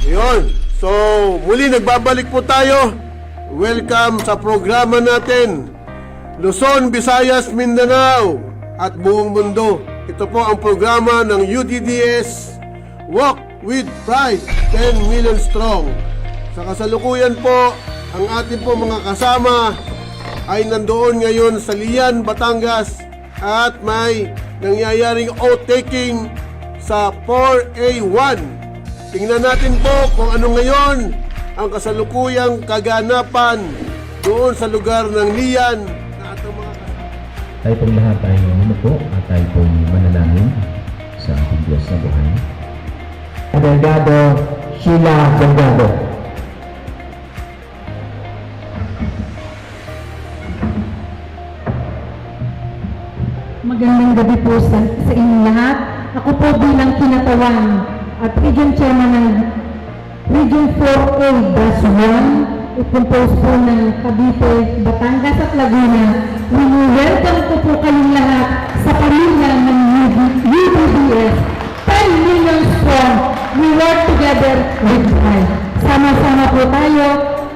Yun. So, muli nagbabalik po tayo. Welcome sa programa natin. Luzon, Visayas, Mindanao at buong mundo. Ito po ang programa ng UDDS Walk with Pride 10 Million Strong. Sa kasalukuyan po, ang ating po mga kasama ay nandoon ngayon sa Lian, Batangas at may nangyayaring oath-taking sa 4A1. Tingnan natin po kung ano ngayon ang kasalukuyang kaganapan doon sa lugar ng Lian na ating mga kasama. Tayo pong lahat ay mamuko at tayo pong manalangin sa ating Diyos sa buhay. Delgado, Sheila Delgado. Magandang gabi po sa inyong lahat. Ako po bilang kinatawan at Region Chairman ng Region 4A-1, i-compose po ng Cavite, Batangas at Laguna. Welcome ko po kayong lahat sa pamilya ng UDDS 10 Million Strong. We work together with pride. Sama-sama po tayo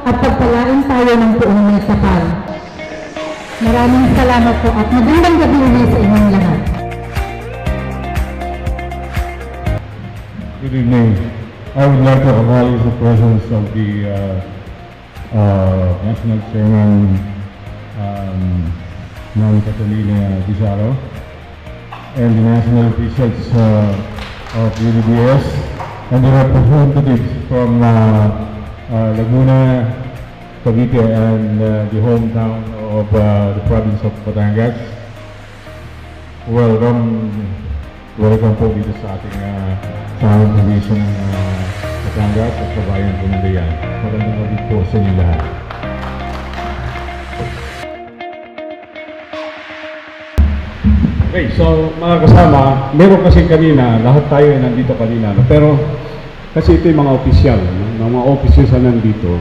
at pagpalain tayo ng buong may kapal. Maraming salamat po at magandang gabi ulit sa inyong lahat. Good evening. I would like to acknowledge the presence of the National Chairman Ma'am Catalina Pizarro and the national officials of UDDS and the representatives from Laguna, Cavite and the hometown of the province of Batangas. Welcome po dito sa ating Town Division ng Batangas at kabayan po ng Lian. Magandang gabi po sa inyo lahat. Okay, so mga kasama, meron kasi kanina, lahat tayo ay nandito kanina, pero kasi ito yung mga opisyal, mga opisyal na nandito,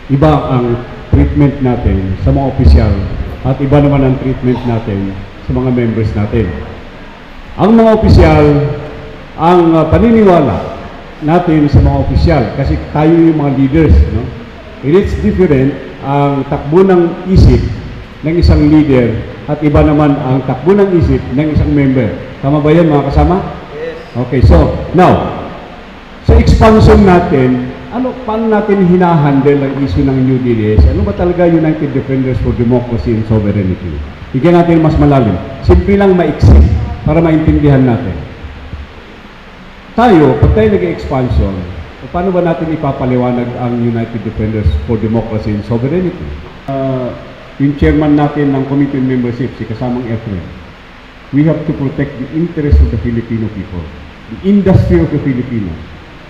iba ang treatment natin sa mga opisyal at iba naman ang treatment natin sa mga members natin. Ang mga opisyal, ang paniniwala natin sa mga opisyal, kasi tayo yung mga leaders, no? And it's different ang takbo ng isip ng isang leader at iba naman ang takbo ng isip ng isang member. Tama ba yan mga kasama? Yes. Okay, so now, sa expansion natin, paano natin hinahandle ang issue ng UDDS? Ano ba talaga United Defenders for Democracy and Sovereignty? Bigyan natin mas malalim. Simple lang maiksi para maintindihan natin. Tayo, pag tayo nag-expansion, paano ba natin ipapaliwanag ang United Defenders for Democracy and Sovereignty? Yung chairman natin ng committee membership, si kasamang Efren, we have to protect the interest of the Filipino people, the industry of the Filipinos.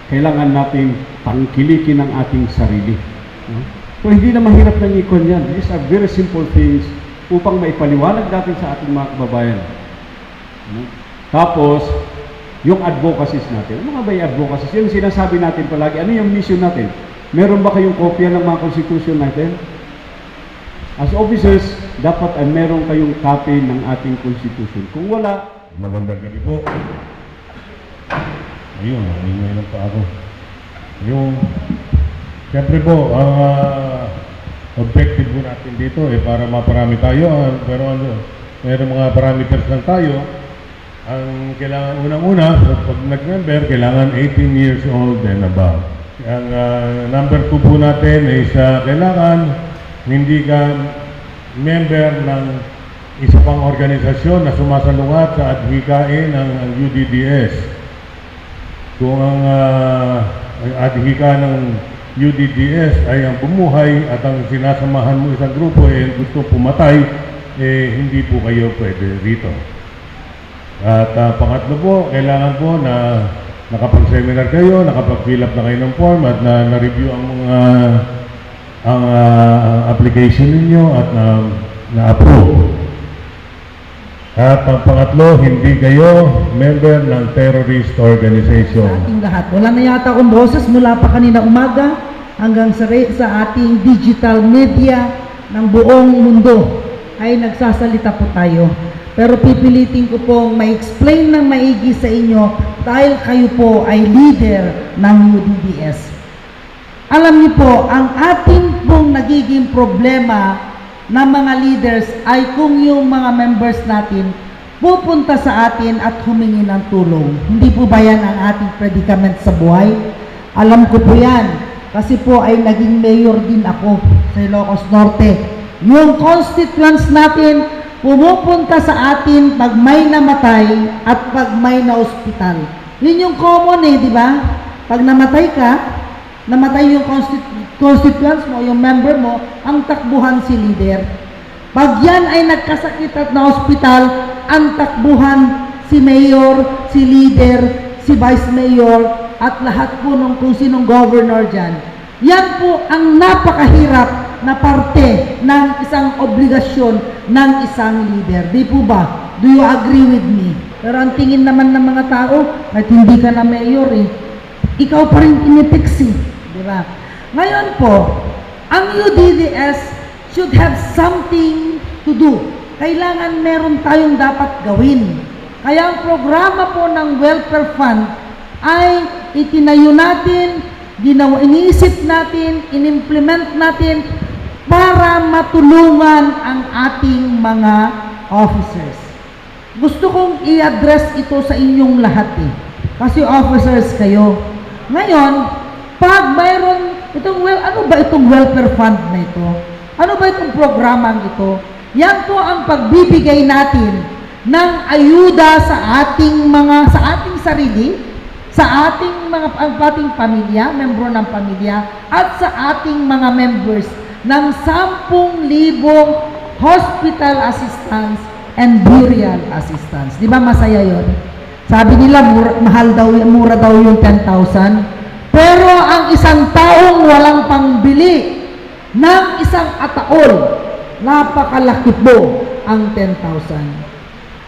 Kailangan nating tangkilikin ang ating sarili. So hindi na mahirap na ikon yan. These are very simple things upang maipaliwanag natin sa ating mga kababayan. Tapos, yung advocacies natin. Ano nga ba yung advocacies? Yung sinasabi natin palagi, ano yung mission natin? Meron ba kayong kopya ng mga constitution natin? As officers, dapat ay meron kayong copy ng ating constitution. Kung wala, magandang gabi po. Ayun, ingay lang pa ako. Siyempre po, ang objective po natin dito para maparami tayo. Pero meron mga parameters lang tayo. Ang kailangan unang-una, pag nag-member, kailangan 18 years old and above. Ang number 2 po natin is kailangan hindi ka member ng isa pang organisasyon na sumasalungat sa adhikain ng UDDS. Kung ang adhika ng UDDS ay ang bumuhay at ang sinasamahan mo isang grupo ay gusto pumatay, hindi po kayo pwede rito. At pangatlo po, kailangan po na nakapag-seminar kayo, nakapag-fill up na kayo ng form at na-review ang application ninyo at na-approve. At ang pangatlo, hindi kayo member ng terrorist organization. Sa ating lahat. Wala na yata akong boses mula pa kanina umaga hanggang sa ating digital media ng buong mundo ay nagsasalita po tayo. pero pipilitin ko pong ma-explain ng maigi sa inyo dahil kayo po ay leader ng UDDS. Alam niyo po, ang ating pong nagiging problema ng mga leaders ay kung yung mga members natin pupunta sa atin at humingi ng tulong. Hindi po ba yan ang ating predicament sa buhay? Alam ko po yan. Kasi po ay naging mayor din ako sa Ilocos Norte. Yung constituents natin pumupunta sa atin pag may namatay at pag may na-hospital. Yun yung common di ba? Pag namatay ka, namatay yung constituents mo, yung member mo, ang takbuhan si leader. Pag yan ay nagkasakit at na-hospital, ang takbuhan si mayor, si leader, si vice mayor, at lahat po nung kung sinong governor dyan. Yan po ang napakahirap na parte ng isang obligasyon ng isang leader. Di po ba? Do you agree with me? Pero ang tingin naman ng mga tao, at hindi ka na mayor ikaw pa rin initiksi. Di ba? Ngayon po, ang UDDS should have something to do. Kailangan meron tayong dapat gawin. Kaya ang programa po ng Welfare Fund ay itinayo natin, iniisip natin, inimplement natin para matulungan ang ating mga officers. Gusto kong i-address ito sa inyong lahat kasi officers kayo. Ngayon, pag mayroon ano ba itong welfare fund na ito? Ano ba itong programang ito? Yan po ang pagbibigay natin ng ayuda sa ating sarili, sa ating ating pamilya, membro ng pamilya, at sa ating mga members ng 10,000 hospital assistance and burial assistance. Di ba masaya yon? Sabi nila mura daw yung 10,000. Pero ang isang taong walang pangbili ng isang ataol, napakalaki po ang 10,000.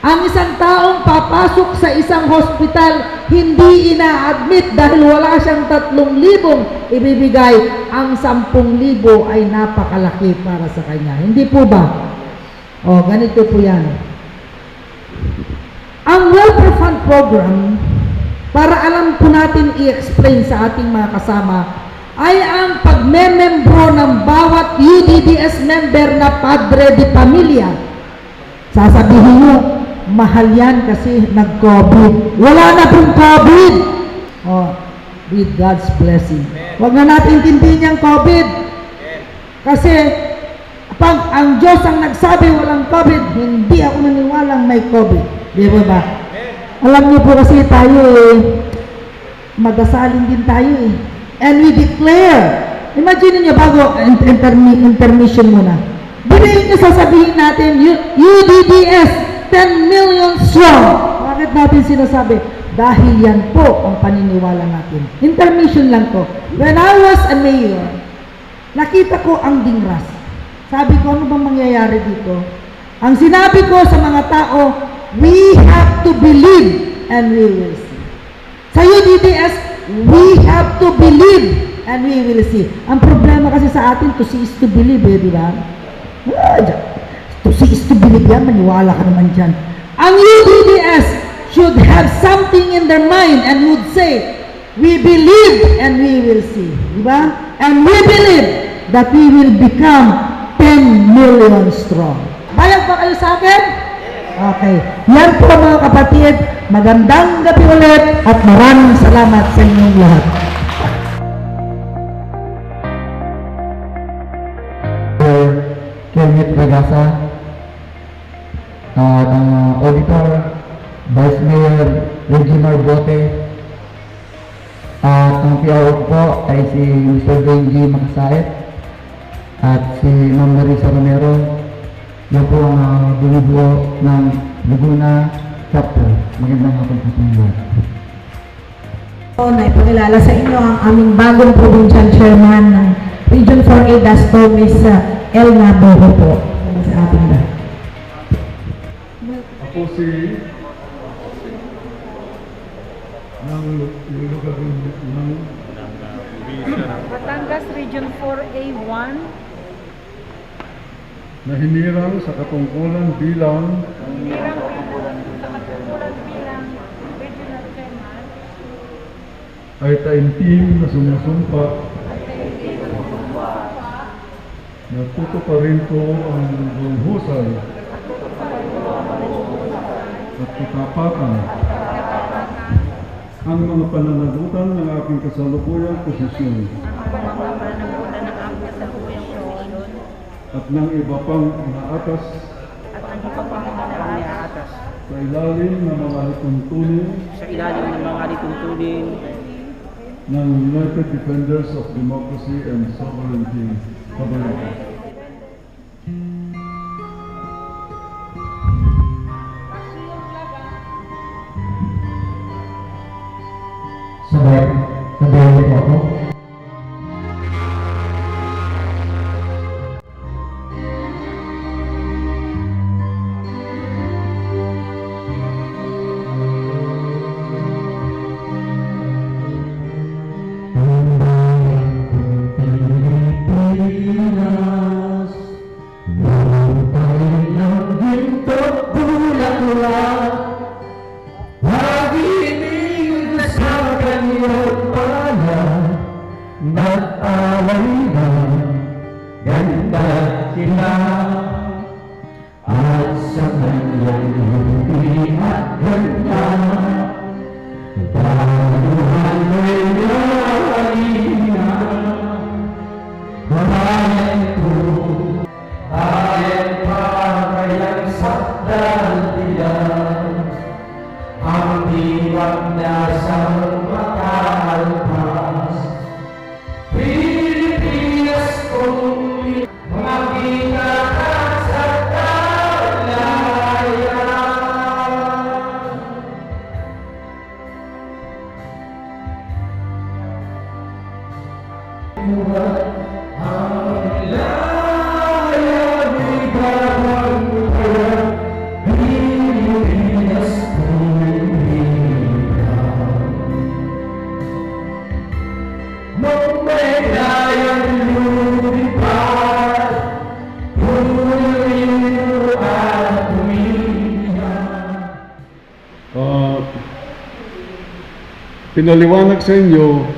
Ang isang taong papasok sa isang hospital, hindi ina-admit dahil wala siyang 3,000 ibibigay, ang 10,000 ay napakalaki para sa kanya. Hindi po ba? O, ganito po yan. Ang Welfare Fund Program, para alam po natin i-explain sa ating mga kasama, ay ang pagmemembro ng bawat UDDS member na padre de pamilya. Sasabihin nyo, mahal yan kasi nag-COVID. Wala na pong COVID! Oh, with God's blessing. Huwag na natin intindihin yung COVID. Kasi, pag ang Diyos ang nagsabi walang COVID, hindi ako naniwalang may COVID. Di ba ba? Alam niyo po kasi tayo magdasalin din tayo And we declare, imagine niyo bago intermission muna. Bilhin niyo sasabihin natin, UDDS, 10 million strong. Bakit natin sinasabi? Dahil yan po ang paniniwala natin. Intermission lang to. When I was a mayor, nakita ko ang dingras. Sabi ko, ano bang mangyayari dito? Ang sinabi ko sa mga tao, we have to believe and we will see. Sa UDDS, we have to believe and we will see. Ang problema kasi sa atin, to see is to believe, di ba? To see is to believe yan, maniwala ka naman dyan. Ang UDDS should have something in their mind and would say, we believe and we will see. Di ba? And we believe that we will become 10 million strong. Bayag ba kayo sa akin? Okay. Yan po mga kapatid. Magandang gabi ulit at maraming salamat sa inyong lahat. Kenneth Ragasa, Auditor, Vice Mayor Regina Bote, at ang PRO po ay si Mr. Benji Makasaet at si Ma'am Marisa Romero. Yan po ang bumubuo ng Laguna Chapter. Magandang hapon po sa inyo. Naipakilala sa inyo ang aming bagong provincial chairman ng Region 4A Dasto, Ms. Elna Boho po. Sa ating lahat. Ako si ng lugar ng Batangas Region 4A1. na hinirang sa katungkulan bilang ay taimtim na sumusumpa na tutuparin ko ang buong husay at katapatan ang mga pananagutan ng aking kasalukuyang posisyon at ng iba pang inaatas sa ilalim ng mga lituntunin ng United Defenders of Democracy and Sovereignty. Sabay niyo po ako. Pinaliwanag sa inyo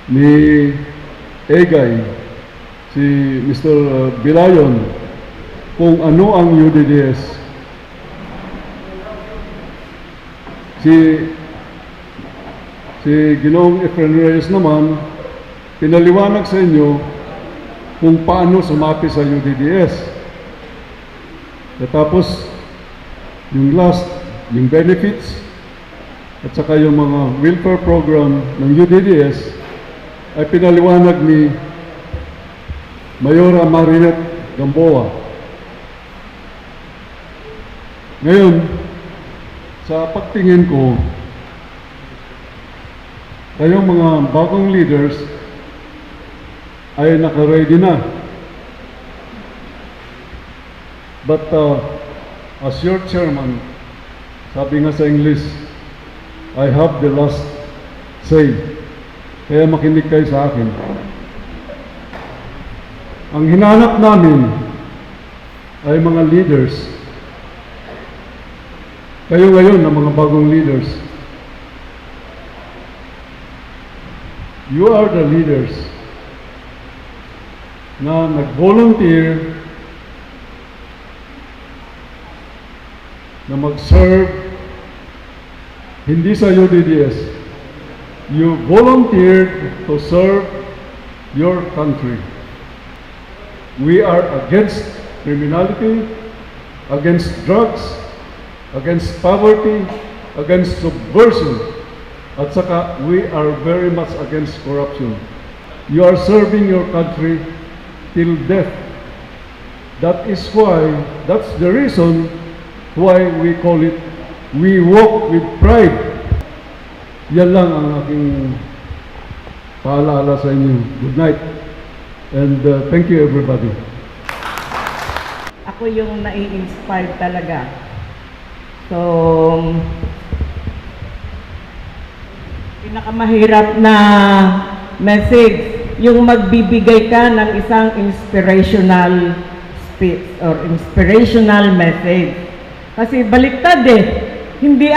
ni Egay, si Mr. Bilayon, kung ano ang UDDS. Si Ginoong Efren Reyes naman, pinaliwanag sa inyo kung paano sumapi sa UDDS. At tapos, yung last, yung benefits, at saka yung mga welfare program ng UDDS ay pinaliwanag ni Mayora Marinette Gamboa. Ngayon, sa pagtingin ko, kayong mga bagong leaders ay naka-ready na. But as your chairman, sabi nga sa English, I have the last say. Kaya makinig kayo sa akin. Ang hinanap namin ay mga leaders. Kayo ngayon na mga bagong leaders. You are the leaders na nag-volunteer na mag-serve hindi sa UDDS. You volunteered to serve your country. We are against criminality, against drugs, against poverty, against subversion, at saka we are very much against corruption. You are serving your country till death. That's the reason why we call it We Walk with Pride. Yan lang ang aking paalala sa inyo. Good night. And thank you everybody. Ako yung nai-inspire talaga. So, pinakamahirap na message, yung magbibigay ka ng isang inspirational speech or inspirational message. Kasi baliktad eh. Hindi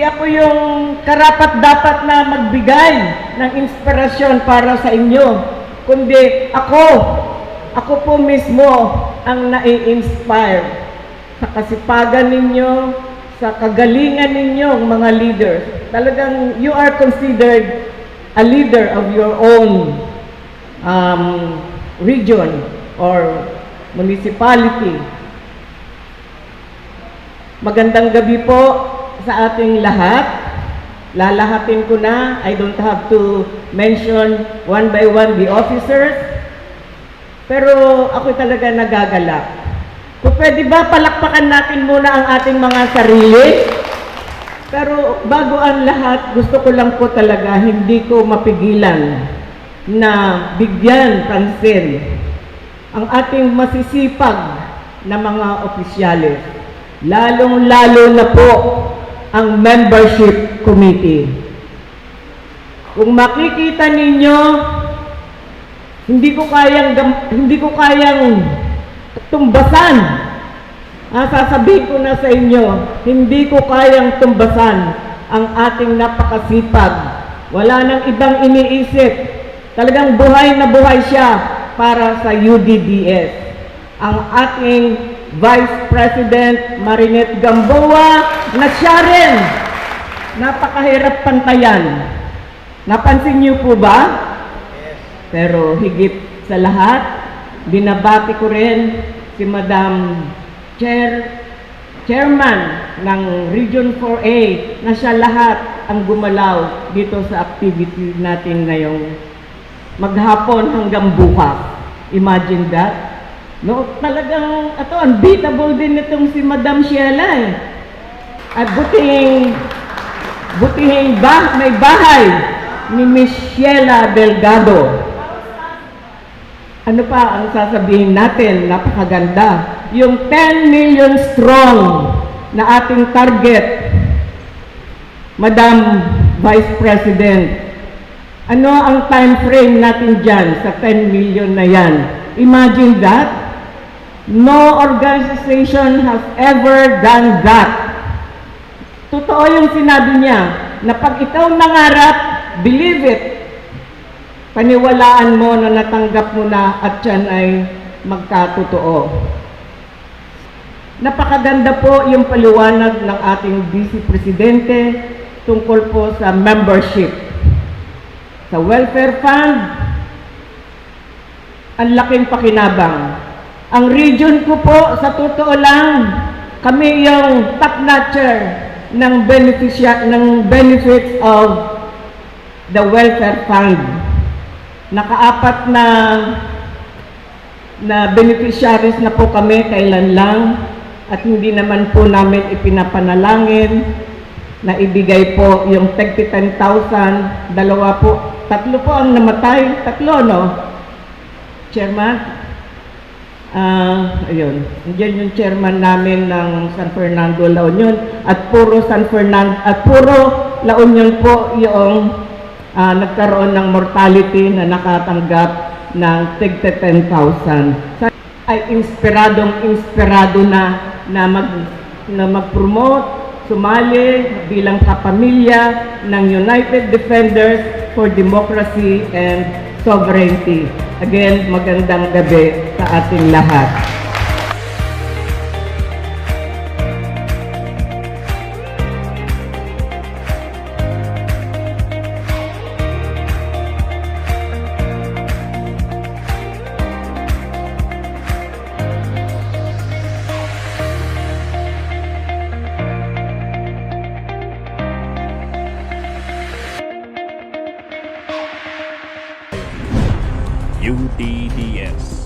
ako yung karapat-dapat na magbigay ng inspirasyon para sa inyo, kundi ako po mismo ang nai-inspire sa kasipagan ninyo, sa kagalingan ninyong mga leaders. Talagang you are considered a leader of your own region or municipality. Magandang gabi po sa ating lahat. Lalahatin ko na. I don't have to mention one by one the officers. Pero ako talaga nagagalak. Kung pwede ba palakpakan natin muna ang ating mga sarili? Pero bago ang lahat, gusto ko lang po talaga, hindi ko mapigilan na bigyan pansin ang ating masisipag na mga opisyales. Lalong-lalo na po ang membership committee. Kung makikita ninyo, hindi ko kayang tumbasan. Sasabihin ko na sa inyo, hindi ko kayang tumbasan ang ating napakasipag. Wala nang ibang iniisip. Talagang buhay na buhay siya para sa UDDS. Ang ating Vice President Marinette Gamboa na siya rin napakahirap pantayan. Napansin niyo po ba? Pero higit sa lahat, binabati ko rin si Madam Chairman ng Region 4A na siya lahat ang gumalaw dito sa activity natin ngayong maghapon hanggang bukas. Imagine that. No, talagang unbeatable din itong si Madam Sheila eh. At butihing may bahay ni Miss Sheila Delgado. Ano pa ang sasabihin natin? Napakaganda. Yung 10 million strong na ating target, Madam Vice President. Ano ang time frame natin dyan sa 10 million na yan? Imagine that. No organization has ever done that. Totoo yung sinabi niya, na pag ikaw nangarap, believe it, paniwalaan mo na natanggap mo na at yan ay magkatotoo. Napakaganda po yung paliwanag ng ating Vice Presidente tungkol po sa membership. Sa welfare fund, ang laking pakinabang. Ang region ko po, sa totoo lang, kami yung top-notcher ng benefits of the welfare fund. Nakaapat na beneficiaries na po kami kailan lang at hindi naman po namin ipinapanalangin na ibigay po yung 10,000, tatlo po ang namatay, no? Chairman? Ayun, diyan yung chairman namin ng San Fernando, La Union at puro La Union po yung nagkaroon ng mortality na nakatanggap ng 10,000. Ay inspirado na mag-promote, sumali bilang kapamilya ng United Defenders for Democracy and Sovereignty. Again, magandang gabi sa ating lahat. UDDS